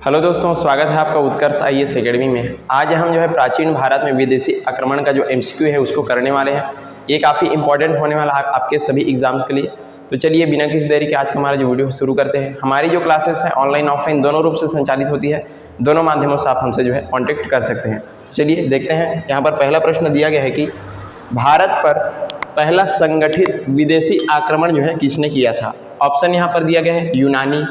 Hello दोस्तों, स्वागत है आपका उत्कर्ष आईएएस एकेडमी में। आज हम जो है प्राचीन भारत में विदेशी आक्रमण का जो एमसीक्यू है उसको करने वाले हैं। ये काफ़ी इंपॉर्टेंट होने वाला है आपके सभी एग्जाम्स के लिए। तो चलिए बिना किसी देरी के आज का हमारा जो वीडियो शुरू करते हैं। हमारी जो क्लासेस है ऑनलाइन ऑफलाइन दोनों रूप से संचालित होती है। दोनों माध्यमों से आप हमसे जो है कॉन्टेक्ट कर सकते हैं। चलिए देखते हैं। यहाँ पर पहला प्रश्न दिया गया है कि भारत पर पहला संगठित विदेशी आक्रमण जो है किसने किया था। ऑप्शन यहाँ पर दिया गया है यूनानी,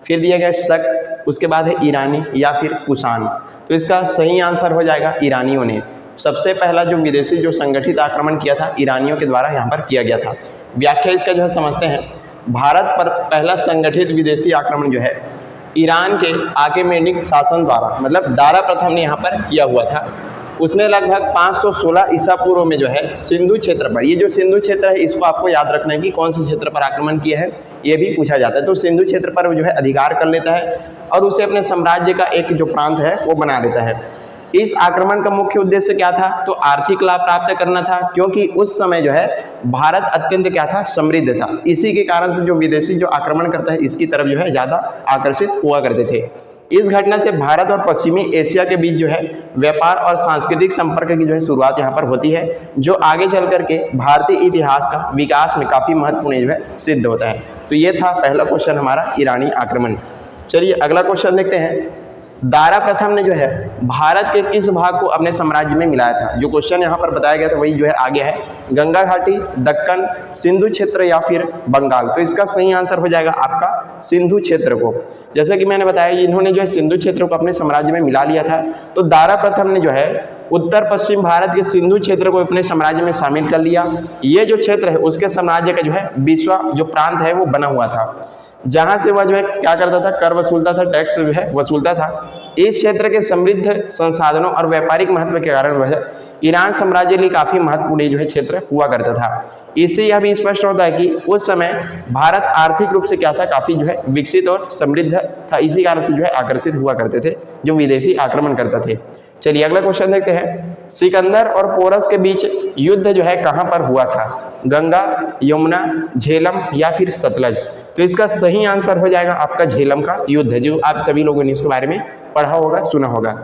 फिर दिया गया है शक, उसके बाद है ईरानी या फिर कुषाण। तो इसका सही आंसर हो जाएगा ईरानियों ने। सबसे पहला जो विदेशी जो संगठित आक्रमण किया था ईरानियों के द्वारा यहाँ पर किया गया था। व्याख्या इसका जो है समझते हैं। भारत पर पहला संगठित विदेशी आक्रमण जो है ईरान के आकेमेनिड शासन द्वारा मतलब दारा प्रथम ने यहाँ पर किया हुआ था। उसने लगभग 516 ईसा पूर्व में जो है सिंधु क्षेत्र पर, ये जो सिंधु क्षेत्र है इसको आपको याद रखना है कि कौन से क्षेत्र पर आक्रमण किया है, ये भी पूछा जाता है। तो सिंधु क्षेत्र पर वो जो है अधिकार कर लेता है और उसे अपने साम्राज्य का एक जो प्रांत है वो बना लेता है। इस आक्रमण का मुख्य उद्देश्य क्या था, तो आर्थिक लाभ प्राप्त करना था, क्योंकि उस समय जो है भारत अत्यंत क्या था, समृद्ध था। इसी के कारण से जो विदेशी जो आक्रमण करता है इसकी तरफ जो है ज़्यादा आकर्षित हुआ करते थे। इस घटना से भारत और पश्चिमी एशिया के बीच जो है व्यापार और सांस्कृतिक संपर्क की जो है शुरुआत यहाँ पर होती है, जो आगे चल करके भारतीय इतिहास का विकास में काफ़ी महत्वपूर्ण जो है सिद्ध होता है। तो ये था पहला क्वेश्चन हमारा ईरानी आक्रमण। चलिए अगला क्वेश्चन देखते हैं। दारा प्रथम ने जो है भारत के किस भाग को अपने साम्राज्य में मिलाया था। जो क्वेश्चन यहाँ पर बताया गया था वही जो है आगे है, गंगा घाटी, दक्कन, सिंधु क्षेत्र या फिर बंगाल। तो इसका सही आंसर हो जाएगा आपका सिंधु क्षेत्र को। जैसे कि मैंने बताया इन्होंने जो है सिंधु क्षेत्र को अपने साम्राज्य में मिला लिया था। तो दारा प्रथम ने जो है उत्तर पश्चिम भारत के सिंधु क्षेत्र को अपने साम्राज्य में शामिल कर लिया। ये जो क्षेत्र है उसके साम्राज्य का जो है 20वां जो प्रांत है वो बना हुआ था, जहां से वह जो है क्या करता था, कर वसूलता था, टैक्स जो है वसूलता था। इस क्षेत्र के समृद्ध संसाधनों और व्यापारिक महत्व के कारण वह ईरान साम्राज्य के लिए काफी महत्वपूर्ण जो है क्षेत्र हुआ करता था। इससे यह भी स्पष्ट होता है कि उस समय भारत आर्थिक रूप से क्या था, काफी जो है विकसित और समृद्ध था। इसी कारण से जो है आकर्षित हुआ करते थे जो विदेशी आक्रमण करते थे। चलिए अगला क्वेश्चन देखते हैं। सिकंदर और पोरस के बीच युद्ध जो है कहां पर हुआ था, गंगा, यमुना, झेलम या फिर सतलज। तो इसका सही आंसर हो जाएगा आपका झेलम का युद्ध है, जो आप सभी लोगों ने इसके बारे में पढ़ा होगा, सुना होगा।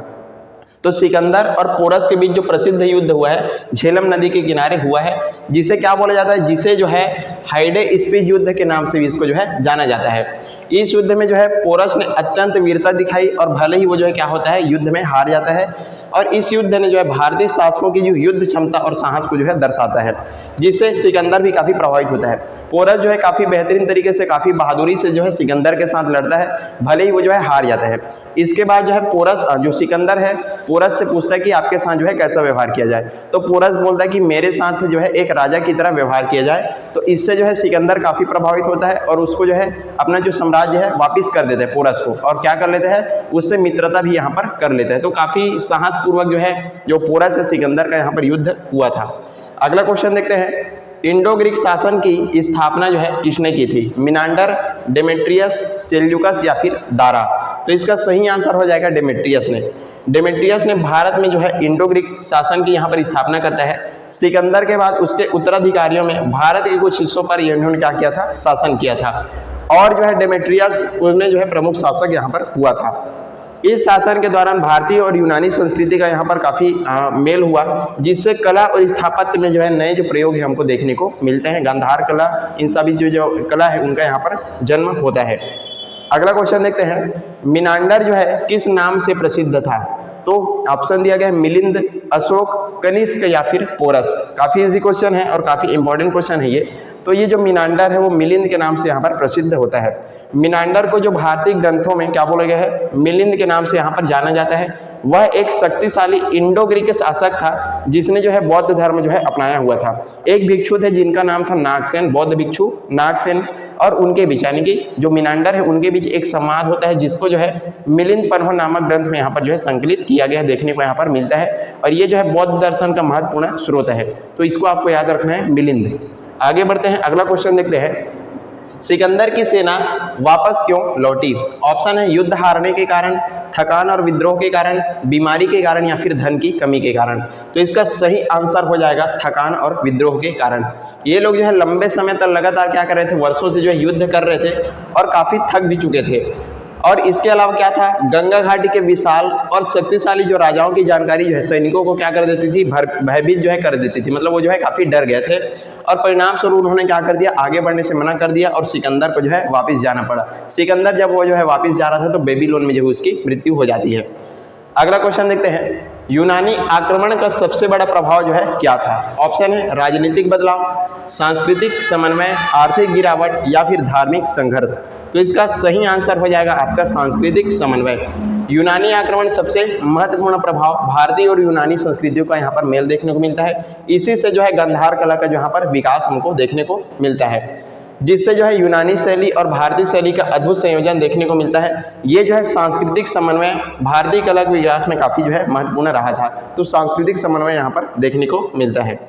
तो सिकंदर और पोरस के बीच जो प्रसिद्ध युद्ध हुआ है झेलम नदी के किनारे हुआ है, जिसे क्या बोला जाता है, जिसे जो है हाइडे स्पीच युद्ध के नाम से भी इसको जो है जाना जाता है। इस युद्ध में जो है पोरस ने अत्यंत वीरता दिखाई और भले ही वो जो है क्या होता है युद्ध में हार जाता है। और इस युद्ध ने जो है भारतीय शासकों की जो युद्ध क्षमता और साहस को जो है दर्शाता है, जिससे सिकंदर भी काफी प्रभावित होता है। पोरस जो है काफी बेहतरीन तरीके से काफी बहादुरी से जो है सिकंदर के साथ लड़ता है, भले ही वो जो है हार जाता है। इसके बाद जो है पोरस जो सिकंदर है पोरस से पूछता है कि आपके साथ जो है कैसा व्यवहार किया जाए। तो पोरस बोलता है कि मेरे साथ जो है एक राजा की तरह व्यवहार किया जाए। तो इससे जो है सिकंदर काफी प्रभावित होता है और उसको जो है अपना जो साम्राज्य है वापिस कर देते हैं पोरस को, और क्या कर लेते हैं, उससे मित्रता भी यहाँ पर कर लेते हैं। तो काफी साहस पूर्वक जो है जो पोरस है सिकंदर का यहाँ पर युद्ध हुआ था। अगला क्वेश्चन देखते हैं। इंडो ग्रीक शासन की स्थापना जो है किसने की थी, मिनांडर, डेमेट्रियस, सेल्यूकस या फिर दारा। तो इसका सही आंसर हो जाएगा डेमेट्रियस ने। डेमेट्रियस ने भारत में जो है इंडो ग्रीक शासन की यहाँ पर स्थापना करता है। सिकंदर के बाद उसके उत्तराधिकारियों में भारत के कुछ हिस्सों पर इन्होंने क्या किया था, शासन किया था। और जो है डेमेट्रियस उन्हें जो है प्रमुख शासक यहाँ पर हुआ था। इस शासन के दौरान भारतीय और यूनानी संस्कृति का यहाँ पर काफी मेल हुआ, जिससे कला और स्थापत्य में जो है नए जो प्रयोग है हमको देखने को मिलते हैं। गांधार कला, इन सभी जो कला है उनका यहाँ पर जन्म होता है। अगला क्वेश्चन देखते हैं। मिनांडर जो है किस नाम से प्रसिद्ध था। तो ऑप्शन दिया गया है मिलिंद, अशोक, कनिष्क या फिर पोरस। काफी इजी क्वेश्चन है और काफी इंपॉर्टेंट क्वेश्चन है ये। तो ये जो मिनांडर है वो मिलिंद के नाम से यहाँ पर प्रसिद्ध होता है। मिनांडर को जो भारतीय ग्रंथों में क्या बोला गया है, मिलिंद के नाम से यहाँ पर जाना जाता है। वह एक शक्तिशाली इंडो ग्रीक शासक था जिसने जो है बौद्ध धर्म जो है अपनाया हुआ था। एक भिक्षु थे जिनका नाम था नागसेन, बौद्ध भिक्षु नागसेन, और उनके बीच यानी कि जो मिनांडर है उनके बीच एक संवाद होता है, जिसको जो है मिलिंद पर्व नामक ग्रंथ में यहाँ पर जो है संकलित किया गया देखने को यहाँ पर मिलता है। और ये जो है बौद्ध दर्शन का महत्वपूर्ण स्रोत है। तो इसको आपको याद रखना है, मिलिंद। आगे बढ़ते हैं, अगला क्वेश्चन देखते हैं। सिकंदर की सेना वापस क्यों लौटी। ऑप्शन है युद्ध हारने के कारण, थकान और विद्रोह के कारण, बीमारी के कारण या फिर धन की कमी के कारण। तो इसका सही आंसर हो जाएगा थकान और विद्रोह के कारण। ये लोग जो है लंबे समय तक लगातार क्या कर रहे थे, वर्षों से जो है युद्ध कर रहे थे और काफी थक भी चुके थे। और इसके अलावा क्या था, गंगा घाटी के विशाल और शक्तिशाली जो राजाओं की जानकारी जो है सैनिकों को क्या कर देती थी, भयभीत जो है कर देती थी। मतलब वो जो है काफी डर गए थे और परिणाम स्वरूप उन्होंने क्या कर दिया, आगे बढ़ने से मना कर दिया और सिकंदर को जो है वापस जाना पड़ा। सिकंदर जब वो जो है वापस जा रहा था तो बेबीलोन में जो है उसकी मृत्यु हो जाती है। अगला क्वेश्चन देखते हैं, यूनानी आक्रमण का सबसे बड़ा प्रभाव जो है क्या था। ऑप्शन है राजनीतिक बदलाव, सांस्कृतिक समन्वय, आर्थिक गिरावट या फिर धार्मिक संघर्ष। तो इसका सही आंसर हो जाएगा आपका सांस्कृतिक समन्वय। यूनानी आक्रमण सबसे महत्वपूर्ण प्रभाव भारतीय और यूनानी संस्कृतियों का यहाँ पर मेल देखने को मिलता है। इसी से जो है गांधार कला का जो यहाँ पर विकास हमको देखने को मिलता है, जिससे जो है यूनानी शैली और भारतीय शैली का अद्भुत संयोजन देखने को मिलता है। ये जो है सांस्कृतिक समन्वय भारतीय कला के विकास में काफी जो है महत्वपूर्ण रहा था। तो सांस्कृतिक समन्वय यहाँ पर देखने को मिलता है।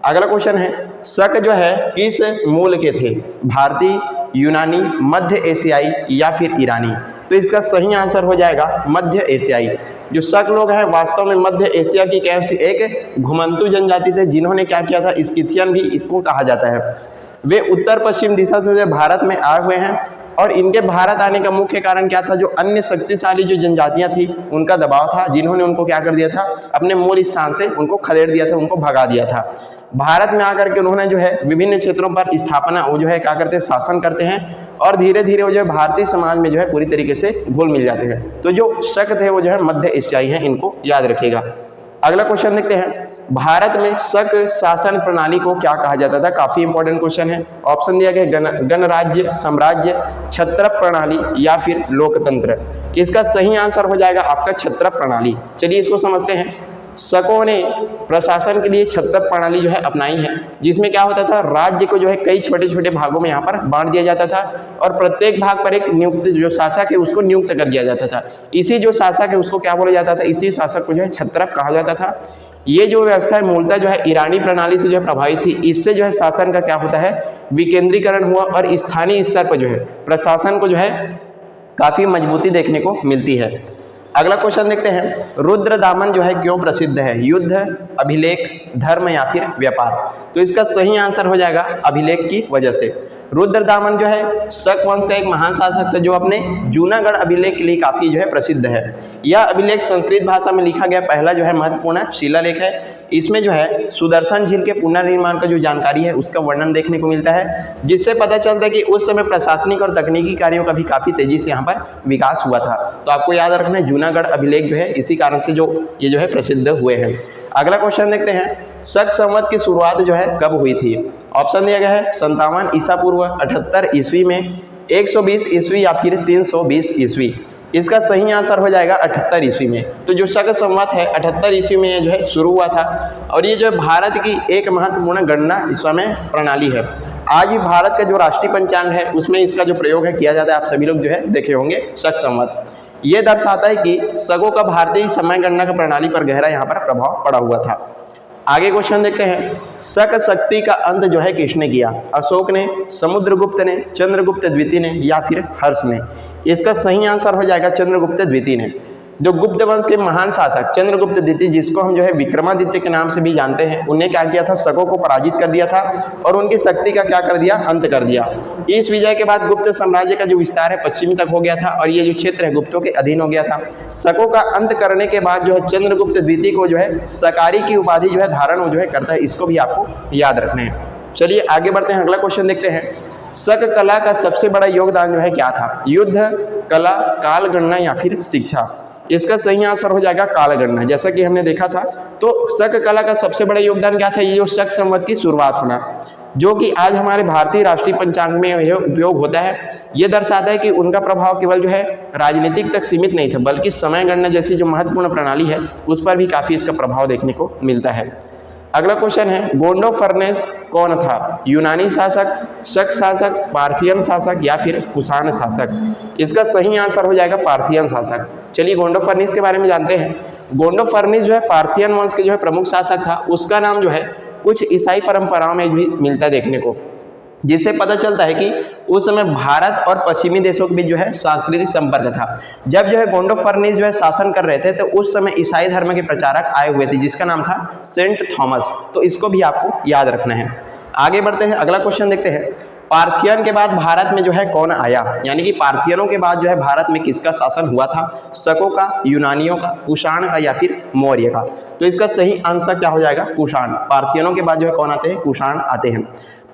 अगला क्वेश्चन है, शक जो है किस मूल के थे, भारतीय, यूनानी, मध्य एशियाई या फिर ईरानी। तो इसका सही आंसर हो जाएगा मध्य एशियाई। जो शक लोग हैं वास्तव में मध्य एशिया की कैसी एक घुमंतु जनजाति थे, जिन्होंने क्या किया था, स्किथियन भी इसको कहा जाता है। वे उत्तर पश्चिम दिशा से जो भारत में आए हुए हैं और इनके भारत आने का मुख्य कारण क्या था, जो अन्य शक्तिशाली जो जनजातियां थी उनका दबाव था, जिन्होंने उनको क्या कर दिया था, अपने मूल स्थान से उनको खदेड़ दिया था, उनको भगा दिया था। भारत में आकर के उन्होंने जो है विभिन्न क्षेत्रों पर स्थापना वो जो है क्या करते हैं, शासन करते हैं और धीरे धीरे वो जो है भारतीय समाज में जो है पूरी तरीके से घुल मिल जाते हैं। तो जो शक थे वो जो है मध्य एशियाई हैं, इनको याद रखिएगा। अगला क्वेश्चन देखते हैं, भारत में शक शासन प्रणाली को क्या कहा जाता था। काफी इंपॉर्टेंट क्वेश्चन है। ऑप्शन दिया गया गणराज्य, साम्राज्य, क्षत्रप प्रणाली या फिर लोकतंत्र। इसका सही आंसर हो जाएगा आपका क्षत्रप प्रणाली। चलिए इसको समझते हैं। शकों ने प्रशासन के लिए क्षत्रप प्रणाली जो है अपनाई है, जिसमें क्या होता था, राज्य को जो है कई छोटे छोटे भागों में यहाँ पर बांट दिया जाता था और प्रत्येक भाग पर एक नियुक्त जो शासक है उसको नियुक्त कर दिया जाता था। इसी जो शासक है उसको क्या बोला जाता था, इसी शासक को जो है क्षत्रप कहा जाता था। ये जो व्यवस्था है मूलतः जो है ईरानी प्रणाली से जो है प्रभावित थी। इससे जो है शासन का क्या होता है, विकेंद्रीकरण हुआ और स्थानीय स्तर पर जो है प्रशासन को जो है काफी मजबूती देखने को मिलती है। अगला क्वेश्चन देखते हैं, रुद्रदामन जो है क्यों प्रसिद्ध है, युद्ध, अभिलेख, धर्म या फिर व्यापार। तो इसका सही आंसर हो जाएगा अभिलेख की वजह से। रुद्रदामन जो है शक वंश का एक महान शासक था, जो अपने जूनागढ़ अभिलेख के लिए काफी जो है प्रसिद्ध है। यह अभिलेख संस्कृत भाषा में लिखा गया पहला जो है महत्वपूर्ण शिलालेख है। इसमें जो है सुदर्शन झील के पुनर्निर्माण का जो जानकारी है उसका वर्णन देखने को मिलता है, जिससे पता चलता है कि उस समय प्रशासनिक और तकनीकी कार्यों का भी काफी तेजी से यहाँ पर विकास हुआ था। तो आपको याद रखना है जूनागढ़ अभिलेख जो है इसी कारण से जो ये जो है प्रसिद्ध हुए हैं। अगला क्वेश्चन देखते हैं, शक संवत की शुरुआत जो है कब हुई थी। ऑप्शन दिया गया है 57 ईसा पूर्व, 78 ईस्वी में, 120 ईस्वी या फिर 320 ईस्वी। इसका सही आंसर हो जाएगा 78 ईस्वी में। तो जो शक संवत है 78 ईस्वी में जो है शुरू हुआ था और ये जो है भारत की एक महत्वपूर्ण गणना समय प्रणाली है। आज भी भारत का जो राष्ट्रीय पंचांग है उसमें इसका जो प्रयोग है किया जाता है। आप सभी लोग जो है देखे होंगे शक संवत। ये दर्शाता है कि शकों का भारतीय समय गणना का प्रणाली पर गहरा यहाँ पर प्रभाव पड़ा हुआ था। आगे क्वेश्चन देखते हैं, शक शक्ति का अंत जो है किसने किया, अशोक ने, समुद्रगुप्त ने, चंद्रगुप्त द्वितीय ने या फिर हर्ष ने। इसका सही आंसर हो जाएगा चंद्रगुप्त द्वितीय ने। जो गुप्त वंश के महान शासक चंद्रगुप्त द्वितीय, जिसको हम जो है विक्रमादित्य के नाम से भी जानते हैं, उन्हें क्या किया था, शकों को पराजित कर दिया था और उनकी शक्ति का क्या कर दिया, अंत कर दिया। इस विजय के बाद गुप्त साम्राज्य का जो विस्तार है पश्चिमी तक हो गया था और ये जो क्षेत्र है गुप्तों के अधीन हो गया था। शकों का अंत करने के बाद जो है चंद्रगुप्त द्वितीय को जो है शकारी की उपाधि जो है धारण जो है करता है। इसको भी आपको याद रखना है। चलिए आगे बढ़ते हैं, अगला क्वेश्चन देखते हैं, शक कला का सबसे बड़ा योगदान जो है क्या था, युद्ध, कला, काल गणना या फिर शिक्षा। इसका सही आंसर हो जाएगा काल गणना। जैसा कि हमने देखा था तो शक कला का सबसे बड़ा योगदान क्या था, ये जो शक संवत की शुरुआत होना, जो कि आज हमारे भारतीय राष्ट्रीय पंचांग में यह उपयोग होता है। ये दर्शाता है कि उनका प्रभाव केवल जो है राजनीतिक तक सीमित नहीं था, बल्कि समय गणना जैसी जो महत्वपूर्ण प्रणाली है उस पर भी काफी इसका प्रभाव देखने को मिलता है। अगला क्वेश्चन है, गोंडोफर्नेस कौन था, यूनानी शासक, शक शासक, पार्थियन शासक या फिर कुषाण शासक। इसका सही आंसर हो जाएगा पार्थियन शासक। चलिए गोंडोफर्नेस के बारे में जानते हैं। गोंडोफर्नेस जो है पार्थियन वंश के जो है प्रमुख शासक था। उसका नाम जो है कुछ ईसाई परंपराओं में भी मिलता देखने को, जिससे पता चलता है कि उस समय भारत और पश्चिमी देशों के बीच जो है सांस्कृतिक संपर्क था। जब जो है गोंडोफर्नेस जो है शासन कर रहे थे तो उस समय ईसाई धर्म के प्रचारक आए हुए थे, जिसका नाम था सेंट थॉमस। तो इसको भी आपको याद रखना है। आगे बढ़ते हैं, अगला क्वेश्चन देखते हैं, पार्थियन के बाद भारत में जो है कौन आया, यानी कि पार्थियनों के बाद जो है भारत में किसका शासन हुआ था, शकों का, यूनानियों का, कुषाण का या फिर मौर्य का। तो इसका सही आंसर क्या हो जाएगा, कुषाण। पार्थियनों के बाद जो है कौन आते हैं, कुषाण आते हैं।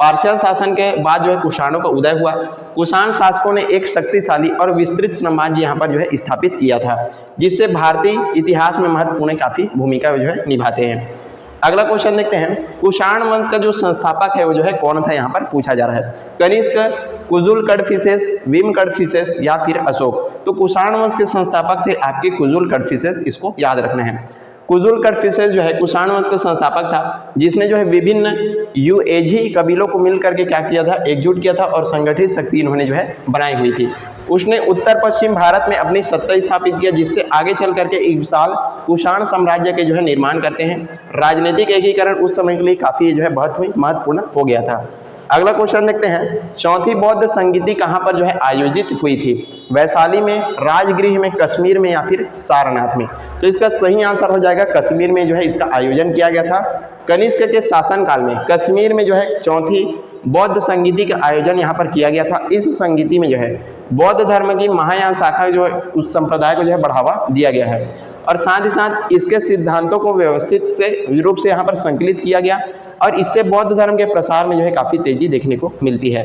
पार्थियन शासन के बाद जो है कुषाणों का उदय हुआ। कुषाण शासकों ने एक शक्तिशाली और विस्तृत साम्राज्य यहाँ पर जो है स्थापित किया था, जिससे भारतीय इतिहास में महत्वपूर्ण काफी भूमिका जो है निभाते हैं। अगला क्वेश्चन देखते हैं, कुषाण वंश का जो संस्थापक है वो जो है कौन था, यहाँ पर पूछा जा रहा है। कनिष्क, कुजुल कड़फिसेस, भीम कड़फिसेस या फिर अशोक। तो कुषाण वंश के संस्थापक थे आपके कुजुल कड़फिसेस, इसको याद रखना है। कुजुल कड़फिसेस जो है कुषाण वंश का संस्थापक था, जिसने जो है विभिन्न युएझी कबीलों को मिल करके क्या किया था, एकजुट किया था और संगठित शक्ति इन्होंने जो है बनाई हुई थी। उसने उत्तर पश्चिम भारत में अपनी सत्ता स्थापित किया, जिससे आगे चल करके एक विशाल कुषाण साम्राज्य के जो है निर्माण करते हैं। राजनीतिक एकीकरण उस समय के लिए काफी जो है बहुत महत्वपूर्ण हो गया था। अगला क्वेश्चन देखते हैं, चौथी बौद्ध संगीति कहाँ पर जो है आयोजित हुई थी, वैशाली में, राजगृह में, कश्मीर में या फिर सारनाथ में। तो इसका सही आंसर हो जाएगा कश्मीर में जो है इसका आयोजन किया गया था। कनिष्क के शासनकाल में कश्मीर में जो है चौथी बौद्ध संगीति का आयोजन यहाँ पर किया गया था। इस संगीति में जो है बौद्ध धर्म की महायान शाखा जो है उस संप्रदाय को जो है बढ़ावा दिया गया है, और साथ ही साथ इसके सिद्धांतों को व्यवस्थित से रूप से यहाँ पर संकलित किया गया, और इससे बौद्ध धर्म के प्रसार में जो है काफी तेजी देखने को मिलती है।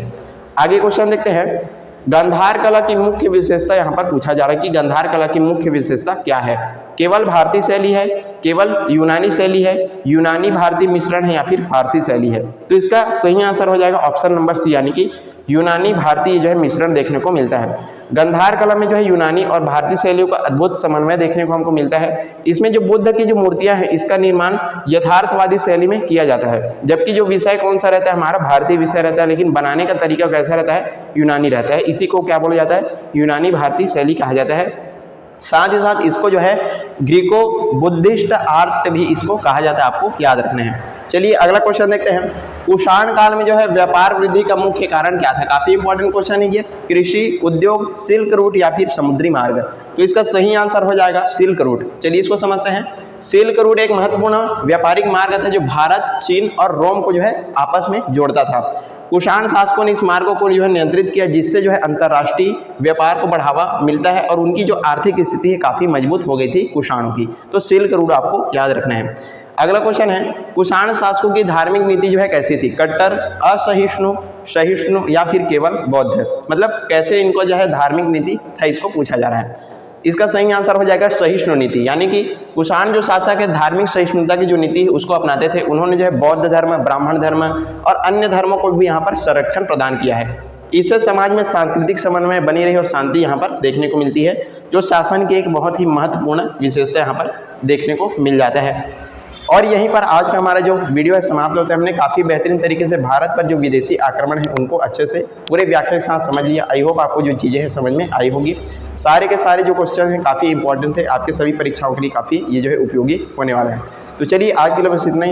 आगे क्वेश्चन देखते हैं, गांधार कला की मुख्य विशेषता यहाँ पर पूछा जा रहा है कि गांधार कला की मुख्य विशेषता क्या है। केवल भारतीय शैली है, केवल यूनानी शैली है, यूनानी भारतीय मिश्रण है या फिर फारसी शैली है। तो इसका सही आंसर हो जाएगा ऑप्शन नंबर सी, यानी कि यूनानी भारतीय जो है मिश्रण देखने को मिलता है। गांधार कला में जो है यूनानी और भारतीय शैलियों का अद्भुत समन्वय देखने को हमको मिलता है। इसमें जो बुद्ध की जो मूर्तियां हैं इसका निर्माण यथार्थवादी शैली में किया जाता है, जबकि जो विषय कौन सा रहता है, हमारा भारतीय विषय रहता है, लेकिन बनाने का तरीका कैसा रहता है, यूनानी रहता है। इसी को क्या बोला जाता है, यूनानी भारतीय शैली कहा जाता है। साथ ही साथ इसको जो है ग्रीको बुद्धिस्ट आर्ट भी इसको कहा जाता है, आपको याद रखना है। चलिए अगला क्वेश्चन देखते हैं, कुषाण काल में जो है व्यापार वृद्धि का मुख्य कारण क्या था। काफी इंपॉर्टेंट क्वेश्चन है ये, कृषि, उद्योग, सिल्क रूट या फिर समुद्री मार्ग। तो इसका सही आंसर हो जाएगा सिल्क रूट। चलिए इसको समझते हैं। सिल्क रूट एक महत्वपूर्ण व्यापारिक मार्ग था जो भारत, चीन और रोम को जो है आपस में जोड़ता था। कुषाण शासकों ने इस मार्ग को जो है नियंत्रित किया, जिससे जो है अंतर्राष्ट्रीय व्यापार को बढ़ावा मिलता है, और उनकी जो आर्थिक स्थिति है काफी मजबूत हो गई थी कुषाणों की। तो सिल्क रूट आपको याद रखना है। अगला क्वेश्चन है, कुषाण शासकों की धार्मिक नीति जो है कैसी थी, कट्टर, असहिष्णु, सहिष्णु या फिर केवल बौद्ध। मतलब कैसे इनको जो है धार्मिक नीति था, इसको पूछा जा रहा है। इसका सही आंसर हो जाएगा सहिष्णु नीति, यानी कि कुषाण जो शासक है धार्मिक सहिष्णुता की जो नीति है उसको अपनाते थे। उन्होंने जो है बौद्ध धर्म, ब्राह्मण धर्म और अन्य धर्मों को भी यहाँ पर संरक्षण प्रदान किया है। इससे समाज में सांस्कृतिक समन्वय बनी रही और शांति यहाँ पर देखने को मिलती है, जो शासन की एक बहुत ही महत्वपूर्ण विशेषता यहाँ पर देखने को मिल जाता है। और यहीं पर आज का हमारा जो वीडियो है समाप्त होता है। हमने काफ़ी बेहतरीन तरीके से भारत पर जो विदेशी आक्रमण है उनको अच्छे से पूरे व्याख्या के साथ समझ लिया। आई होप आपको जो चीज़ें हैं समझ में आई होगी। सारे के सारे जो क्वेश्चन हैं काफ़ी इंपॉर्टेंट थे, आपके सभी परीक्षाओं के लिए काफ़ी ये जो है उपयोगी होने वाला है। तो चलिए आज के लिए बस इतना ही।